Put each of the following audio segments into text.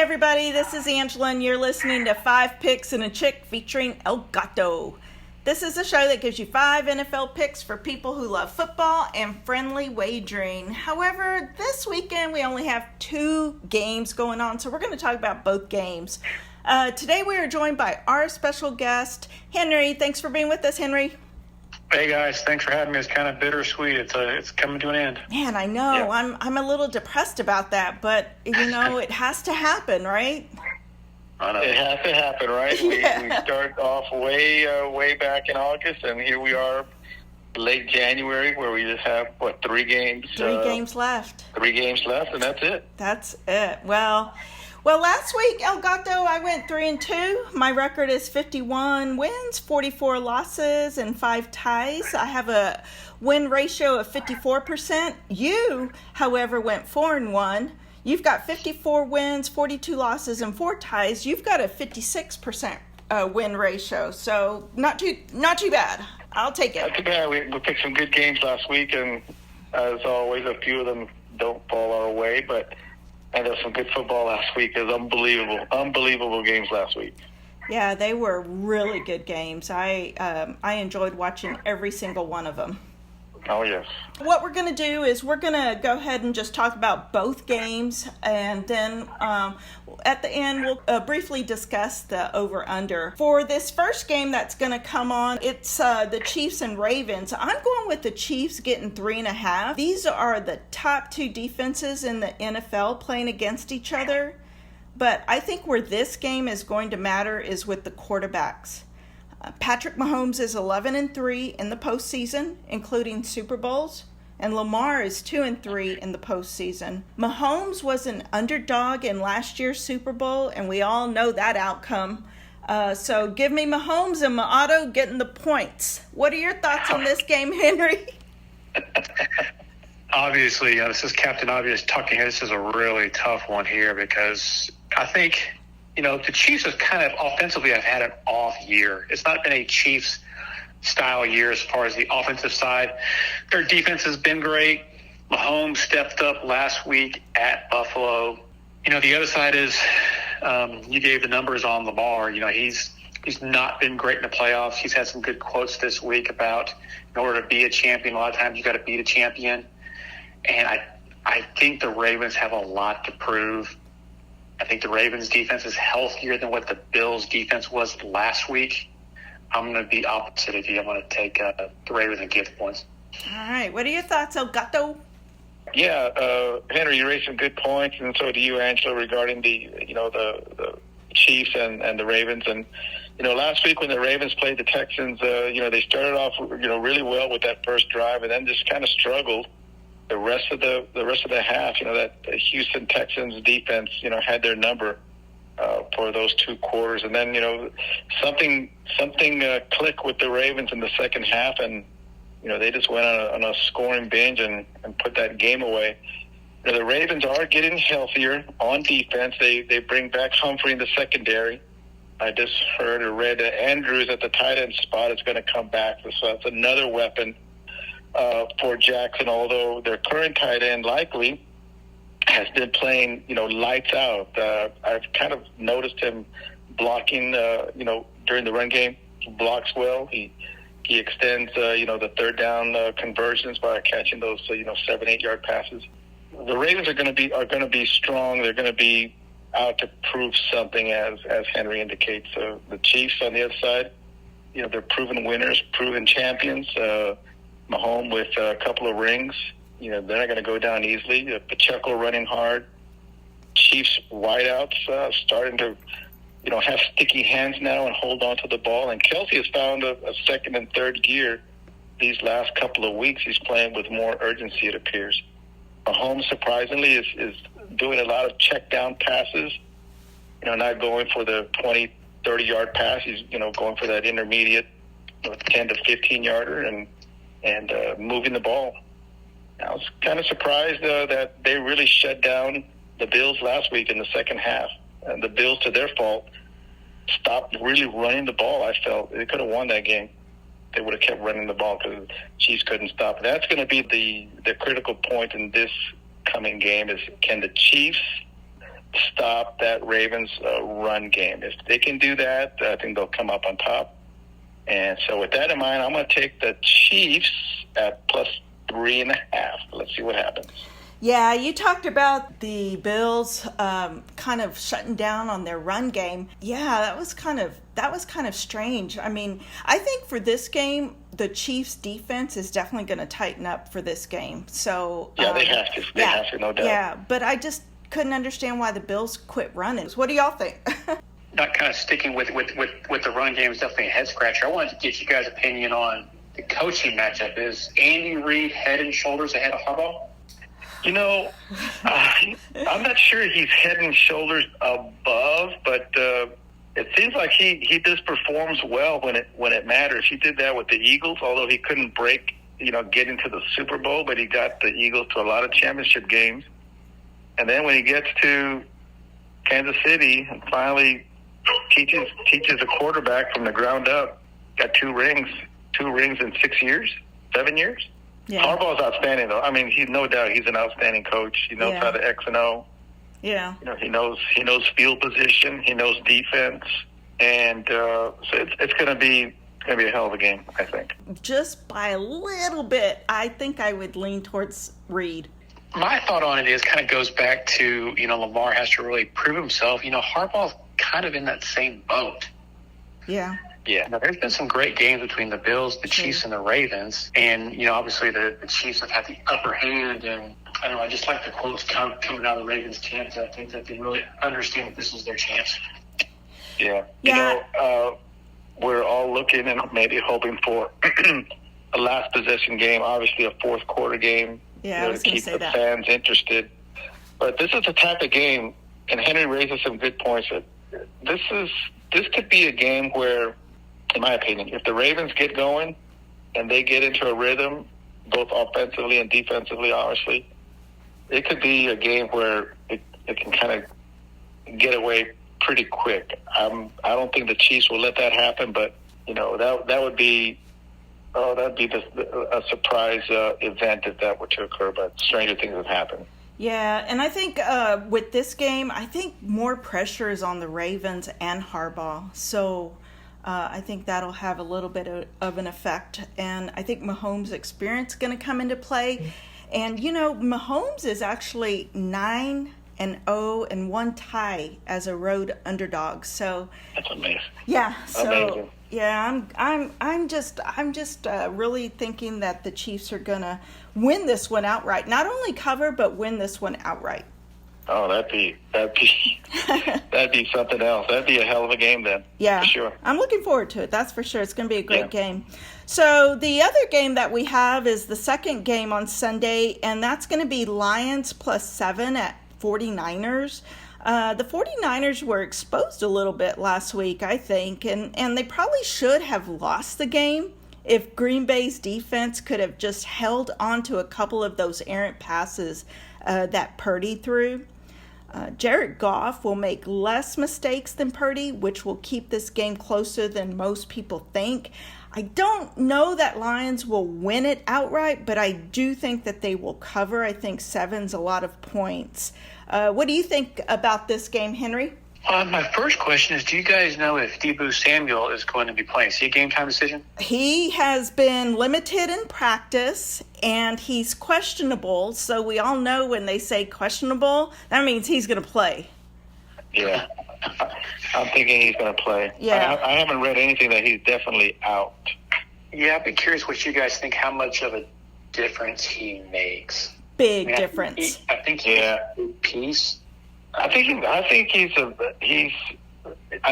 everybody, this is Angela, and you're listening to 5 Picks and a Chick featuring El Gato. This is a show that gives you 5 NFL picks for people who love football and friendly wagering. However, this weekend we only have 2 games going on, so we're going to talk about both games. Today we are joined by our special guest, Henry. Thanks for being with us, Henry. Hey guys, thanks for having me. It's kind of bittersweet. It's coming to an end. Man, I know. Yeah. I'm a little depressed about that, but it has to happen, right? I know. It has to happen, right? Yeah. We start off way back in August, and here we are, late January, where we just have 3 games. 3 games left. 3 games left, and that's it. That's it. Well, last week, El Gato, I went 3-2. My record is 51 wins, 44 losses, and 5 ties. I have a win ratio of 54%. You, however, went 4-1. You've got 54 wins, 42 losses, and 4 ties. You've got a 56% win ratio, so not too bad. I'll take it. Not too bad. We picked some good games last week, and as always, a few of them don't fall our way, but... And there was some good football last week. It was unbelievable games last week. Yeah, they were really good games. I enjoyed watching every single one of them. Oh, yes. What we're going to do is we're going to go ahead and just talk about both games, and then at the end we'll briefly discuss the over-under. For this first game that's going to come on, it's the Chiefs and Ravens. I'm going with the Chiefs getting 3.5. These are the top 2 defenses in the NFL playing against each other, but I think where this game is going to matter is with the quarterbacks. Patrick Mahomes is 11-3 in the postseason, including Super Bowls, and Lamar is 2-3 in the postseason. Mahomes was an underdog in last year's Super Bowl, and we all know that outcome. So give me Mahomes and Maato getting the points. What are your thoughts on this game, Henry? Obviously, this is Captain Obvious talking here. This is a really tough one here because I think... the Chiefs have kind of offensively have had an off year. It's not been a Chiefs-style year as far as the offensive side. Their defense has been great. Mahomes stepped up last week at Buffalo. The other side is you gave the numbers on Lamar. He's not been great in the playoffs. He's had some good quotes this week about in order to be a champion, a lot of times you got to beat a champion. And I think the Ravens have a lot to prove. I think the Ravens' defense is healthier than what the Bills' defense was last week. I'm going to be opposite of you. I'm going to take the Ravens and give the points. All right. What are your thoughts, El Gato? Yeah, Henry, you raised some good points, and so do you, Angela, regarding the Chiefs and the Ravens. And last week when the Ravens played the Texans, they started off really well with that first drive, and then just kind of struggled. The rest of the half, that Houston Texans defense, had their number for those 2 quarters, and then something clicked with the Ravens in the second half, and they just went on a scoring binge and put that game away. The Ravens are getting healthier on defense. They bring back Humphrey in the secondary. I just heard or read that Andrews at the tight end spot is going to come back, so that's another weapon for Jackson, although their current tight end likely has been playing, lights out. I've kind of noticed him blocking, during the run game. He blocks well. He extends, the third down conversions by catching those, 7-8 yard passes. The Ravens are going to be strong. They're going to be out to prove something, as Henry indicates. The Chiefs on the other side, they're proven winners, proven champions. Mahomes with a couple of rings, they're not going to go down easily. Pacheco running hard. Chiefs wideouts starting to, have sticky hands now and hold on to the ball. And Kelsey has found a second and third gear these last couple of weeks. He's playing with more urgency, it appears. Mahomes, surprisingly, is doing a lot of check down passes, not going for the 20, 30-yard pass. He's, going for that intermediate 10 to 15-yarder and moving the ball. I was kind of surprised that they really shut down the Bills last week in the second half. And the Bills, to their fault, stopped really running the ball, I felt. They could have won that game. They would have kept running the ball because the Chiefs couldn't stop. That's going to be the critical point in this coming game is, can the Chiefs stop that Ravens run game. If they can do that, I think they'll come up on top. And so with that in mind, I'm going to take the Chiefs at plus 3.5. Let's see what happens. Yeah, you talked about the Bills kind of shutting down on their run game. Yeah, that was kind of strange. I mean, I think for this game, the Chiefs' defense is definitely going to tighten up for this game. So yeah, they have to. They have to, no doubt. Yeah, but I just couldn't understand why the Bills quit running. What do y'all think? Not kind of sticking with the run game is definitely a head scratcher. I wanted to get you guys' opinion on the coaching matchup. Is Andy Reid head and shoulders ahead of Harbaugh? You know, I'm not sure he's head and shoulders above, but it seems like he just performs well when it matters. He did that with the Eagles, although he couldn't get into the Super Bowl, but he got the Eagles to a lot of championship games. And then when he gets to Kansas City and finally teaches a quarterback from the ground up, got 2 rings in 7 years. Yeah. Harbaugh's outstanding, though. I mean, no doubt he's an outstanding coach. He knows how to X and O. Yeah. You know, he knows field position. He knows defense, and so it's going to be a hell of a game, I think. Just by a little bit, I think I would lean towards Reid. My thought on it is kind of goes back to, Lamar has to really prove himself. Harbaugh's kind of in that same boat. Yeah. Yeah, now, there's been some great games between the Bills, the Chiefs, and the Ravens. And, obviously the Chiefs have had the upper hand. And, I don't know, I just like the quotes coming out of the Ravens camp. I think that they really understand that this is their chance. Yeah. We're all looking and maybe hoping for a last possession game, obviously a fourth quarter game. Yeah, I was to keep the that. Fans interested. But this is the type of game, and Henry raises some good points. This could be a game where, in my opinion, if the Ravens get going and they get into a rhythm, both offensively and defensively, obviously, it could be a game where it can kind of get away pretty quick. I don't think the Chiefs will let that happen, but that would be a surprise event if that were to occur. But stranger things have happened. Yeah, and I think with this game, I think more pressure is on the Ravens and Harbaugh. So I think that'll have a little bit of an effect. And I think Mahomes' experience is going to come into play. And, Mahomes is actually 9-0 and 1 tie as a road underdog. So that's amazing. Yeah. So amazing. Yeah, I'm just really thinking that the Chiefs are gonna win this one outright. Not only cover, but win this one outright. Oh, that'd be something else. That'd be a hell of a game then. Yeah, for sure. I'm looking forward to it. That's for sure. It's going to be a great game. So the other game that we have is the second game on Sunday, and that's going to be Lions +7 at 49ers. The 49ers were exposed a little bit last week, I think, and they probably should have lost the game if Green Bay's defense could have just held on to a couple of those errant passes that Purdy threw. Jared Goff will make less mistakes than Purdy, which will keep this game closer than most people think. I don't know that Lions will win it outright, but I do think that they will cover. I think 7's a lot of points. What do you think about this game, Henry? My first question is, do you guys know if Deebo Samuel is going to be playing? Is he a game-time decision? He has been limited in practice, and he's questionable. So we all know when they say questionable, that means he's going to play. Yeah, I'm thinking he's going to play. Yeah. I haven't read anything that he's definitely out. Yeah, I'd be curious what you guys think, how much of a difference he makes. Big difference. I think he's a piece. I think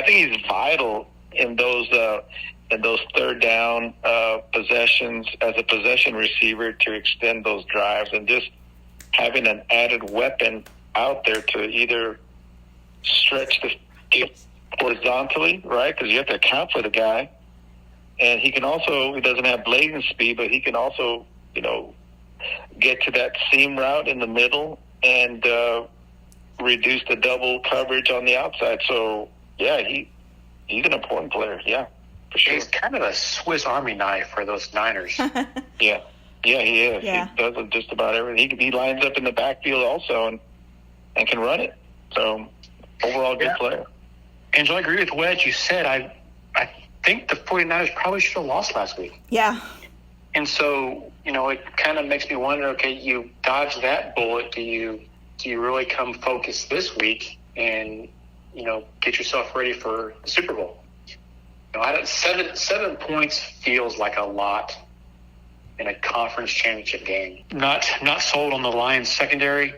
he's vital in those third down possessions as a possession receiver to extend those drives, and just having an added weapon out there to either stretch the field horizontally, right? Because you have to account for the guy, and he doesn't have blazing speed, but he can also get to that seam route in the middle and reduce the double coverage on the outside. So, yeah, he's an important player. Yeah, for sure. He's kind of a Swiss Army knife for those Niners. Yeah, he is. Yeah. He does just about everything. He lines up in the backfield also and can run it. So overall, good player. Angela, I agree with what you said. I think the 49ers probably should have lost last week. Yeah. And so, it kind of makes me wonder, okay, you dodged that bullet. Do you really come focused this week and, get yourself ready for the Super Bowl? Seven points feels like a lot in a conference championship game. Not sold on the Lions secondary.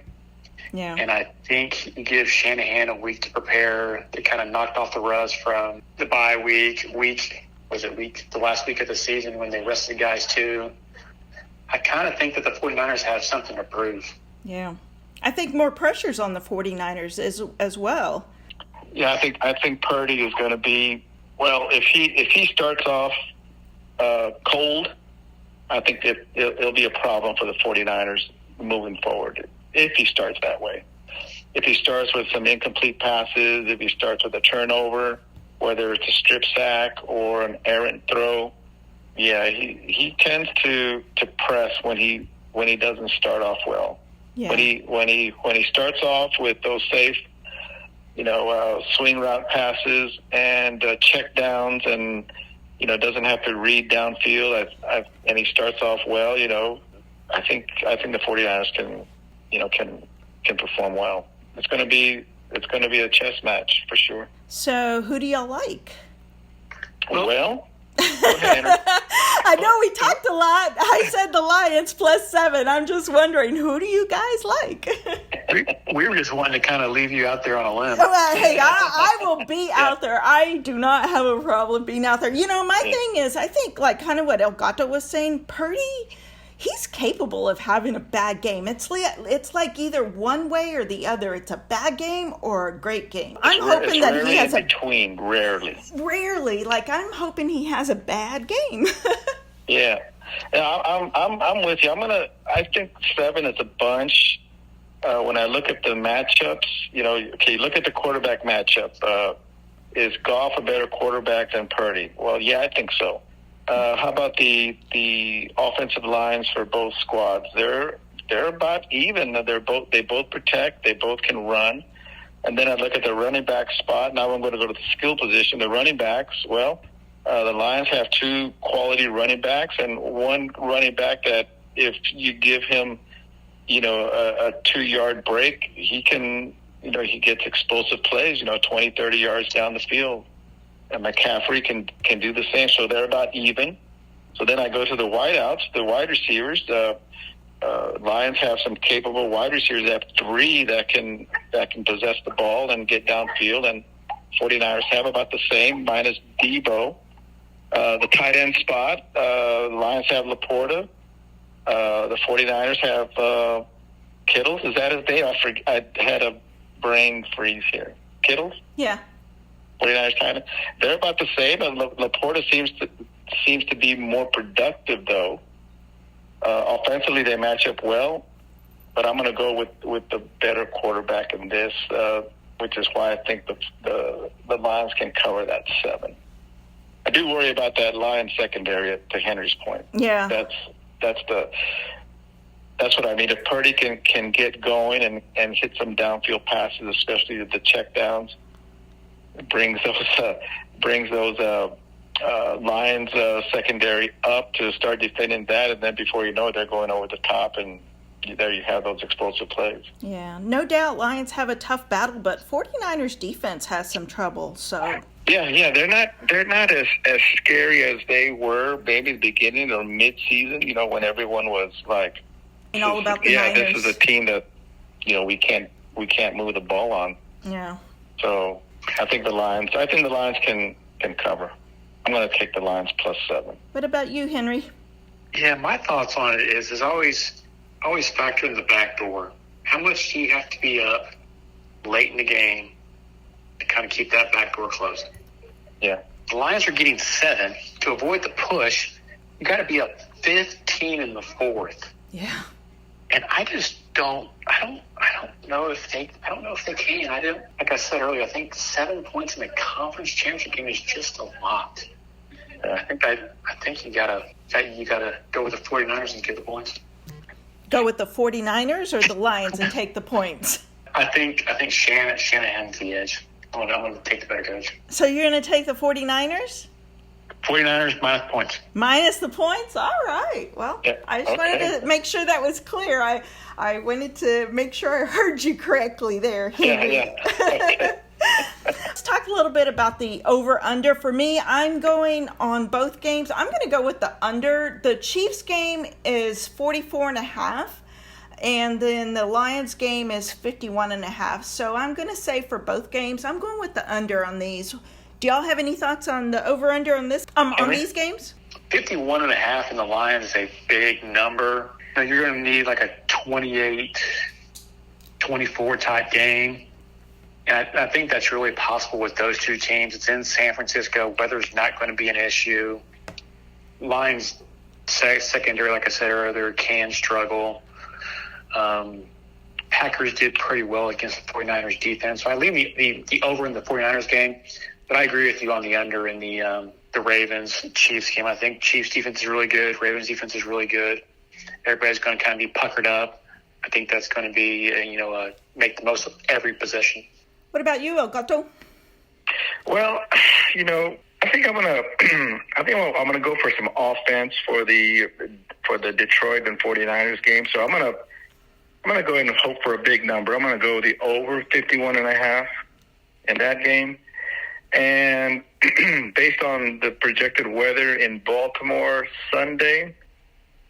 Yeah. And I think you give Shanahan a week to prepare. They kind of knocked off the rust from the bye week, the last week of the season when they rested guys too. I kind of think that the 49ers have something to prove. Yeah. I think more pressure's on the 49ers as well. Yeah, I think Purdy is going to be, well, if he starts off cold, I think it'll be a problem for the 49ers moving forward. If he starts that way. If he starts with some incomplete passes, if he starts with a turnover, whether it's a strip sack or an errant throw, yeah, he tends to press when he doesn't start off well. Yeah. When he starts off with those safe, swing route passes and check downs, and doesn't have to read downfield, and he starts off well, I think the 49ers can perform well. It's going to be a chess match for sure. So who do y'all like? Well, go ahead, Henry. I know we talked a lot. I said the Lions +7. I'm just wondering, who do you guys like? we were just wanting to kind of leave you out there on a limb. Hey, I will be out there. I do not have a problem being out there. My thing is, I think, like kind of what Elgato was saying, Purdy, he's capable of having a bad game. It's like either one way or the other. It's a bad game or a great game. I'm hoping that he has between. Rarely. Like I'm hoping he has a bad game. Yeah, I'm with you. I think 7 is a bunch. When I look at the matchups, look at the quarterback matchup. Is Goff a better quarterback than Purdy? Well, yeah, I think so. How about the offensive lines for both squads? They're about even. They both protect. They both can run. And then I look at the running back spot. Now I'm going to go to the skill position. The running backs. Well, the Lions have 2 quality running backs, and one running back that if you give him, a 2-yard break, he can. He gets explosive plays. 20, 30 yards down the field. And McCaffrey can do the same, so they're about even. So then I go to the wideouts, the wide receivers. Lions have some capable wide receivers. They have 3 that can possess the ball and get downfield, and 49ers have about the same, minus Debo. The tight end spot, Lions have Laporta. The 49ers have Kittles. Is that his name? I had a brain freeze here. Kittles? Yeah. 49ers tight end. They're about the same, and Laporta seems to be more productive, though. Offensively, they match up well, but I'm going to go with the better quarterback in this, which is why I think the Lions can cover that 7. I do worry about that Lions secondary, to Henry's point. Yeah. That's what I mean. If Purdy can get going and hit some downfield passes, especially the check downs, brings those Lions secondary up to start defending that, and then before you know it, they're going over the top, and there you have those explosive plays. Yeah, no doubt Lions have a tough battle, but 49ers defense has some trouble, so... Yeah, they're not as scary as they were maybe the beginning or mid-season, when everyone was like... And all about the Niners. This is a team that, we can't move the ball on. Yeah. So... I think the Lions can cover. I'm going to take the Lions +7. What about you, Henry? Yeah, my thoughts on it is always factor in the back door. How much do you have to be up late in the game to kind of keep that back door closed? Yeah. The Lions are getting 7. To avoid the push, you got to be up 15 in the 4th. Yeah. And I just don't know if they can. Like I said earlier, I think 7 points in a conference championship game is just a lot. I think you gotta go with the 49ers and get the points. Go with the 49ers or the Lions and take the points? I think Shanahan's the edge. I'm going to take the better coach. So you're going to take the 49ers? 49ers minus points. Minus the points? All right. Well, Yeah, I just wanted to make sure that was clear. I wanted to make sure I heard you correctly there, Henry. Yeah. Okay. Let's talk a little bit about the over-under. For me, I'm going on both games. I'm going to go with the under. The Chiefs game is 44.5, and then the Lions game is 51.5. So I'm going to say for both games, I'm going with the under on these. Do y'all have any thoughts on the over-under on this on these games? 51.5 in the Lions is a big number. Now, you're going to need like a 28-24 type game. And I think that's really possible with those two teams. It's in San Francisco. Weather's not going to be an issue. Lions secondary, like I said earlier, can struggle. Packers did pretty well against the 49ers defense. So I leave the over in the 49ers game. But I agree with you on the under in the Ravens-Chiefs game. I think Chiefs defense is really good. Ravens defense is really good. Everybody's going to kind of be puckered up. I think that's going to be, make the most of every possession. What about you, El Gato? Well, I think I'm gonna go for some offense for the Detroit and 49ers game. So I'm gonna go ahead and hope for a big number. I'm gonna go the over 51.5 in that game. And based on the projected weather in Baltimore Sunday,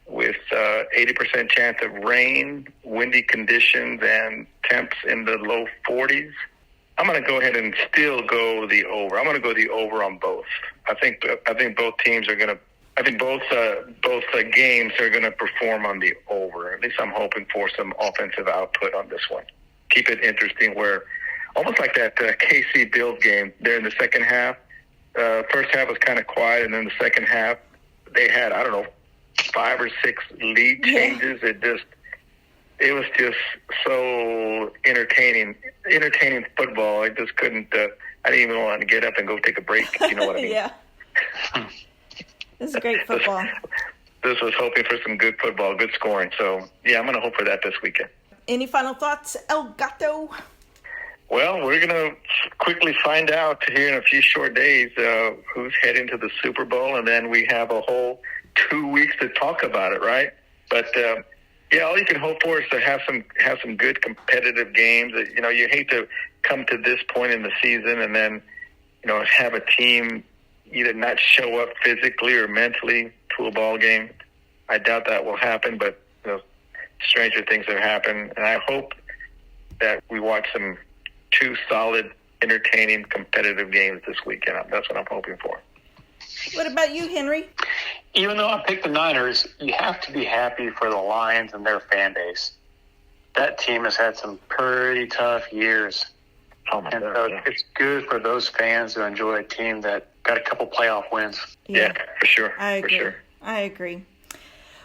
with 80% chance of rain, windy conditions, and temps in the low 40s, I'm going to go ahead and still go the over. I'm going to go the over on both. I think both teams are going to. I think both games are going to perform on the over. At least I'm hoping for some offensive output on this one. Keep it interesting, where almost like that KC Bills game there in the second half. First half was kind of quiet, and then the second half they had 5 or 6 lead changes. Yeah. It was just so entertaining football. I just couldn't. I didn't even want to get up and go take a break. You know what I mean? Yeah. This is great football. This was hoping for some good football, good scoring. So yeah, I'm going to hope for that this weekend. Any final thoughts, El Gato? Well, we're going to quickly find out here in a few short days who's heading to the Super Bowl, and then we have a whole 2 weeks to talk about it, right? But yeah, all you can hope for is to have some good competitive games. You hate to come to this point in the season and then have a team either not show up physically or mentally to a ball game. I doubt that will happen, but stranger things have happened, and I hope that we watch some 2 solid, entertaining, competitive games this weekend. That's what I'm hoping for. What about you, Henry? Even though I picked the Niners, you have to be happy for the Lions and their fan base. That team has had some pretty tough years. It's good for those fans to enjoy a team that got a couple playoff wins. Yeah, for sure. I agree. For sure. I agree.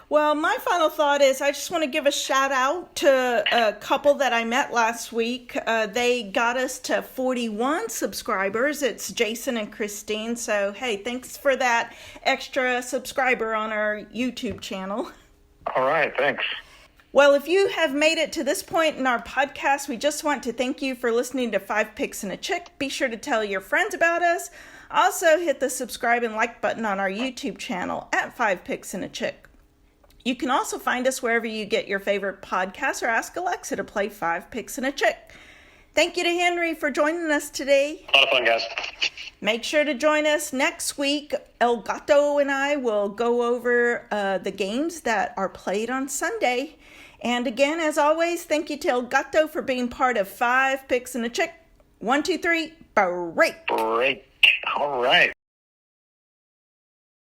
Well, my final thought is I just want to give a shout out to a couple that I met last week. They got us to 41 subscribers. It's Jason and Christine. So, hey, thanks for that extra subscriber on our YouTube channel. All right, thanks. Well, if you have made it to this point in our podcast, we just want to thank you for listening to 5 Picks and a Chick. Be sure to tell your friends about us. Also, hit the subscribe and like button on our YouTube channel at 5 Picks and a Chick. You can also find us wherever you get your favorite podcasts, or ask Alexa to play 5 Picks and a Chick. Thank you to Henry for joining us today. A lot of fun, guys. Make sure to join us next week. El Gato and I will go over the games that are played on Sunday. And again, as always, thank you to El Gato for being part of 5 Picks and a Chick. 1, 2, 3, break. Break. All right.